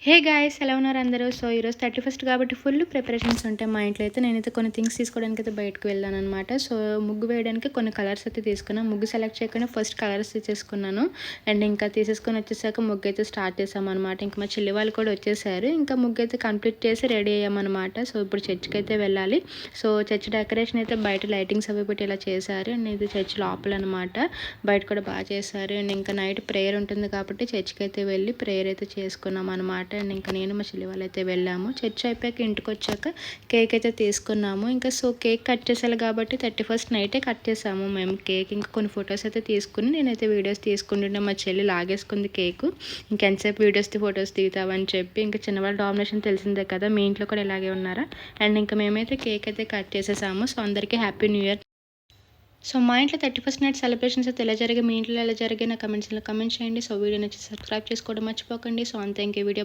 Hey guys ఎలా ఉన్నారు అందరూ. సో ఈరోజు 31st కాబట్టి ఫుల్ ప్రిపరేషన్స్ ఉంటాయి మా ఇంట్లో అయితే. నేనైతే కొన్ని థింగ్స్ తీసుకోవడానికి అయితే బయటకు వెళ్ళాను అనమాట. సో ముగ్గు వేయడానికి కొన్ని కలర్స్ అయితే తీసుకున్నాను. ముగ్గు సెలెక్ట్ చేయకుండా ఫస్ట్ కలర్స్ తీసేసుకున్నాను. అండ్ ఇంకా తీసేసుకొని వచ్చేసాక ముగ్గు అయితే స్టార్ట్ చేసామన్నమాట. ఇంకా మా చెల్లి వాళ్ళు కూడా వచ్చేసారు. ఇంకా ముగ్గు అయితే కంప్లీట్ చేసి రెడీ అయ్యామన్నమాట. సో ఇప్పుడు చర్చ్కి అయితే వెళ్ళాలి. సో చర్చ్ డెకరేషన్ అయితే బయట లైటింగ్స్ అవి పెట్టి ఇలా చేశారు. అండ్ ఇది చర్చ్ లోపల అనమాట. బయట కూడా బాగా చేశారు. అండ్ ఇంకా నైట్ ప్రేయర్ ఉంటుంది కాబట్టి చర్చ్కి అయితే వెళ్ళి ప్రేయర్ అయితే చేసుకున్నాం అనమాట. అండ్ ఇంకా నేను మా చెల్లి వాళ్ళు అయితే వెళ్ళాము. చర్చ్ అయిపోయాక ఇంటికి వచ్చాక కేక్ అయితే తీసుకున్నాము. ఇంకా సో కేక్ కట్ చేసాలి కాబట్టి 31st నైటే కట్ చేసాము మేము కేక్. ఇంకా కొన్ని ఫొటోస్ అయితే తీసుకుని నేనైతే వీడియోస్ తీసుకుంటుంటే మా చెల్లి లాగేసుకుంది కేకు. ఇంకెంతసేపు వీడియోస్ ఫొటోస్ దిగుతావని చెప్పి. ఇంకా చిన్నవాళ్ళ డామినేషన్ తెలిసిందే కదా, మీ ఇంట్లో కూడా ఇలాగే ఉన్నారా. అండ్ ఇంకా మేమైతే కేక్ అయితే కట్ చేసేసాము. సో అందరికీ హ్యాపీ న్యూ ఇయర్. సో మా ఇంట్లో 31st నైట్ సెలబ్రేషన్స్ అయితే ఎలా జరిగాయి, మీ ఇంట్లో ఎలా జరిగాయి నా కమెంట్స్లో కమెంట్ చేయండి. సో వీడియో నచ్చి సబ్స్క్రైబ్ చేసుకోవడం మర్చిపోకండి. సో అంతే, ఇంకే వీడియో